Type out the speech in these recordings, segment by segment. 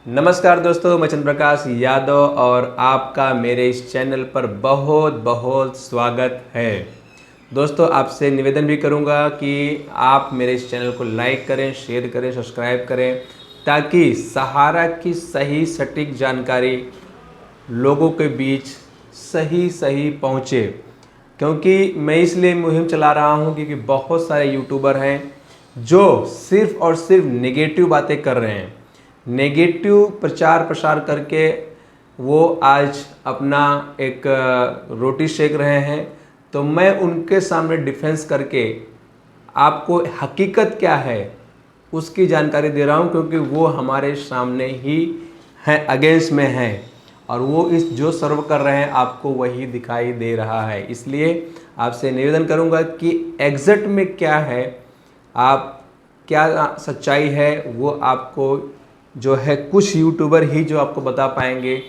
नमस्कार दोस्तों, मैं चंद्र प्रकाश यादव और आपका मेरे इस चैनल पर बहुत बहुत स्वागत है। दोस्तों, आपसे निवेदन भी करूंगा कि आप मेरे इस चैनल को लाइक करें, शेयर करें, सब्सक्राइब करें, ताकि सहारा की सही सटीक जानकारी लोगों के बीच सही सही पहुंचे। क्योंकि मैं इसलिए मुहिम चला रहा हूं क्योंकि बहुत सारे यूट्यूबर हैं जो सिर्फ और सिर्फ नेगेटिव बातें कर रहे हैं, नेगेटिव प्रचार प्रसार करके वो आज अपना एक रोटी सेक रहे हैं। तो मैं उनके सामने डिफेंस करके आपको हकीकत क्या है उसकी जानकारी दे रहा हूं, क्योंकि वो हमारे सामने ही हैं, अगेंस्ट में हैं, और वो इस जो सर्व कर रहे हैं आपको वही दिखाई दे रहा है। इसलिए आपसे निवेदन करूंगा कि एग्जैक्ट में क्या है, आप क्या सच्चाई है, वो आपको जो है कुछ यूट्यूबर ही जो आपको बता पाएंगे।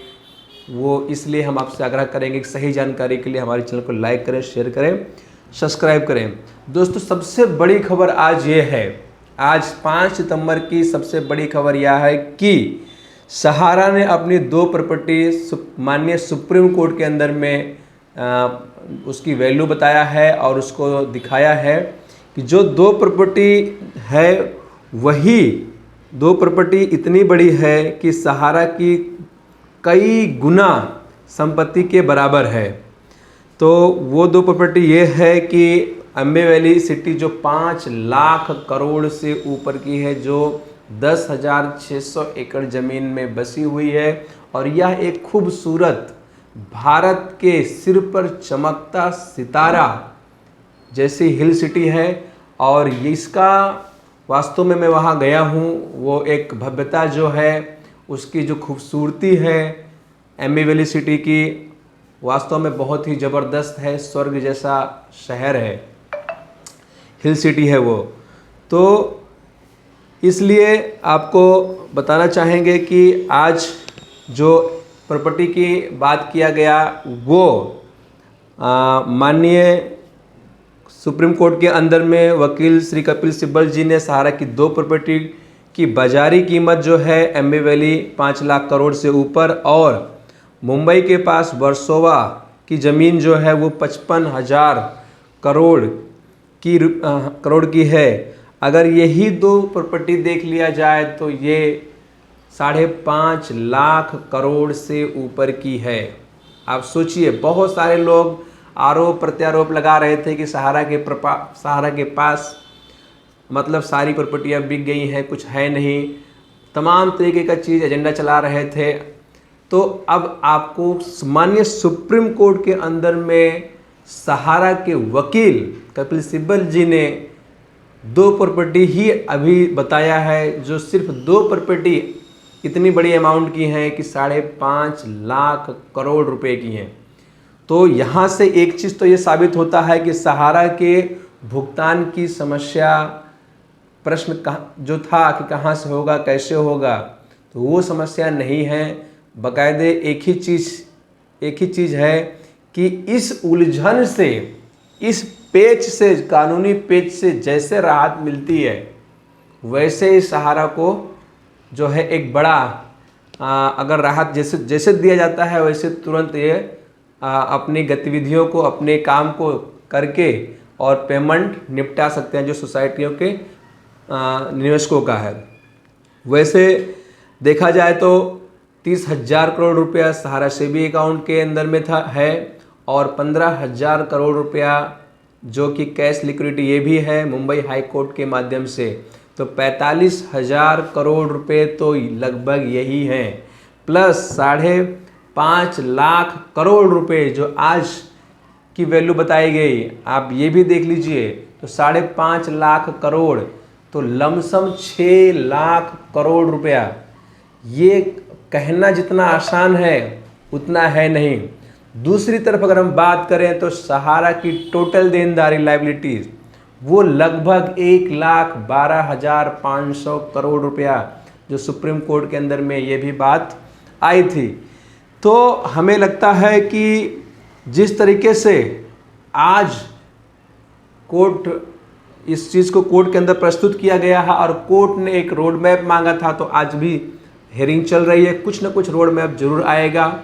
वो इसलिए हम आपसे आग्रह करेंगे कि सही जानकारी के लिए हमारे चैनल को लाइक करें, शेयर करें, सब्सक्राइब करें। दोस्तों, सबसे बड़ी खबर आज ये है, आज 5 सितंबर की सबसे बड़ी खबर यह है कि सहारा ने अपनी 2 प्रॉपर्टी माननीय सुप्रीम कोर्ट के अंदर में उसकी वैल्यू बताया है और उसको दिखाया है कि जो 2 प्रॉपर्टी है वही 2 प्रॉपर्टी इतनी बड़ी है कि सहारा की कई गुना संपत्ति के बराबर है। तो वो 2 प्रॉपर्टी ये है कि अम्बे वैली सिटी जो 5 लाख करोड़ से ऊपर की है, जो 10,600 एकड़ ज़मीन में बसी हुई है, और यह एक खूबसूरत भारत के सिर पर चमकता सितारा जैसी हिल सिटी है। और इसका वास्तव में मैं वहाँ गया हूँ, वो एक भव्यता जो है, उसकी जो खूबसूरती है अम्बे वैली सिटी की, वास्तव में बहुत ही ज़बरदस्त है। स्वर्ग जैसा शहर है, हिल सिटी है वो। तो इसलिए आपको बताना चाहेंगे कि आज जो प्रॉपर्टी की बात किया गया वो माननीय सुप्रीम कोर्ट के अंदर में वकील श्री कपिल सिब्बल जी ने सहारा की 2 प्रॉपर्टी की बाजारी कीमत जो है अम्बे वैली 5 लाख करोड़ से ऊपर, और मुंबई के पास वर्सोवा की ज़मीन जो है वो 55,000 करोड़ की है। अगर यही 2 प्रॉपर्टी देख लिया जाए तो ये 5.5 लाख करोड़ से ऊपर की है। आप सोचिए, बहुत सारे लोग आरोप प्रत्यारोप लगा रहे थे कि सहारा के पास मतलब सारी प्रॉपर्टियाँ बिक गई हैं, कुछ है नहीं, तमाम तरीके का चीज़ एजेंडा चला रहे थे। तो अब आपको माननीय सुप्रीम कोर्ट के अंदर में सहारा के वकील कपिल सिब्बल जी ने 2 प्रॉपर्टी ही अभी बताया है, जो सिर्फ 2 प्रॉपर्टी इतनी बड़ी अमाउंट की हैं कि 5.5 लाख करोड़ रुपए की हैं। तो यहाँ से एक चीज़ तो ये साबित होता है कि सहारा के भुगतान की समस्या, प्रश्न जो था कि कहाँ से होगा, कैसे होगा, तो वो समस्या नहीं है। बाकायदे एक ही चीज़ है कि इस उलझन से, इस पेच से, कानूनी पेच से जैसे राहत मिलती है, वैसे ही सहारा को जो है एक बड़ा अगर राहत जैसे दिया जाता है, वैसे तुरंत ये अपनी गतिविधियों को, अपने काम को करके और पेमेंट निपटा सकते हैं जो सोसाइटियों के निवेशकों का है। वैसे देखा जाए तो 30,000 करोड़ रुपया सहारा सेबी अकाउंट के अंदर में है, और 15,000 करोड़ रुपया जो कि कैश लिक्विडिटी ये भी है मुंबई हाई कोर्ट के माध्यम से। तो 45,000 करोड़ रुपए तो लगभग यही हैं, प्लस 5.5 लाख करोड़ रुपए जो आज की वैल्यू बताई गई, आप ये भी देख लीजिए। तो 5.5 लाख करोड़ तो लमसम 6 लाख करोड़ रुपया। ये कहना जितना आसान है उतना है नहीं। दूसरी तरफ अगर हम बात करें तो सहारा की टोटल देनदारी लायबिलिटीज वो लगभग 1,12,500 करोड़ रुपया, जो सुप्रीम कोर्ट के अंदर में ये भी बात आई थी। तो हमें लगता है कि जिस तरीके से आज कोर्ट इस चीज़ को कोर्ट के अंदर प्रस्तुत किया गया है और कोर्ट ने एक रोड मैप मांगा था, तो आज भी हेयरिंग चल रही है, कुछ ना कुछ रोड मैप जरूर आएगा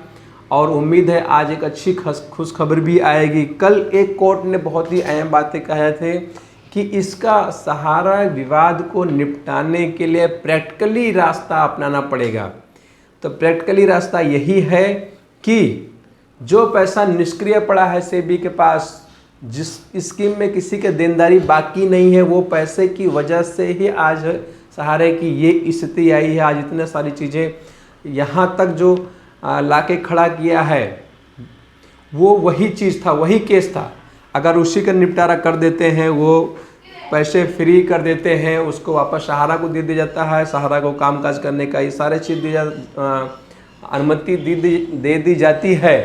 और उम्मीद है आज एक अच्छी खुशखबर भी आएगी। कल एक कोर्ट ने बहुत ही अहम बातें कहे थे कि इसका सहारा विवाद को निपटाने के लिए प्रैक्टिकली रास्ता अपनाना पड़ेगा। तो प्रैक्टिकली रास्ता यही है कि जो पैसा निष्क्रिय पड़ा है सेबी के पास, जिस स्कीम में किसी के देनदारी बाकी नहीं है, वो पैसे की वजह से ही आज सहारे की ये स्थिति आई है। आज इतने सारी चीज़ें यहाँ तक जो लाके खड़ा किया है वो वही चीज़ था, वही केस था। अगर उसी का निपटारा कर देते हैं, वो पैसे फ्री कर देते हैं, उसको वापस सहारा को दे दिया जाता है, सहारा को कामकाज करने का ये सारे चीज़ अनुमति दे दी जाती है,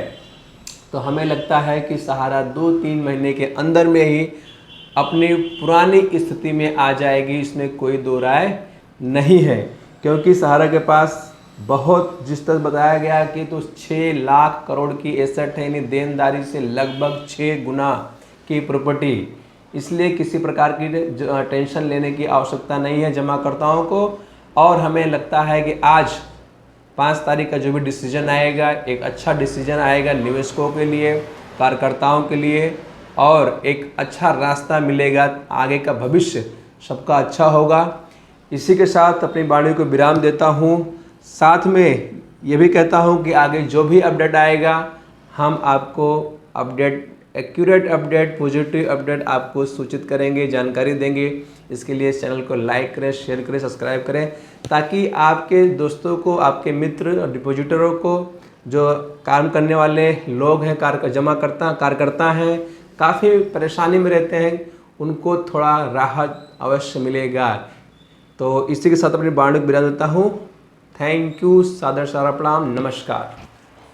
तो हमें लगता है कि सहारा 2-3 महीने के अंदर में ही अपनी पुरानी स्थिति में आ जाएगी। इसमें कोई दो राय नहीं है, क्योंकि सहारा के पास बहुत जिस तरह बताया गया कि तो 6 लाख करोड़ की एसेट है, यानी देनदारी से लगभग 6 गुना की प्रॉपर्टी। इसलिए किसी प्रकार की टेंशन लेने की आवश्यकता नहीं है जमाकर्ताओं को। और हमें लगता है कि आज 5 तारीख का जो भी डिसीजन आएगा, एक अच्छा डिसीजन आएगा निवेशकों के लिए, कार्यकर्ताओं के लिए, और एक अच्छा रास्ता मिलेगा। आगे का भविष्य सबका अच्छा होगा। इसी के साथ अपनी वाणी को विराम देता हूँ। साथ में ये भी कहता हूँ कि आगे जो भी अपडेट आएगा हम आपको एक्यूरेट अपडेट, पॉजिटिव अपडेट आपको सूचित करेंगे, जानकारी देंगे। इसके लिए इस चैनल को लाइक करें, शेयर करें, सब्सक्राइब करें, ताकि आपके दोस्तों को, आपके मित्र और डिपॉजिटरों को, जो काम करने वाले लोग हैं, कार्यकर्ता हैं, काफ़ी परेशानी में रहते हैं, उनको थोड़ा राहत अवश्य मिलेगा। तो इसी के साथ अपनी वाणी को विराम देता हूँ। थैंक यू, सादर सारा प्रणाम, नमस्कार।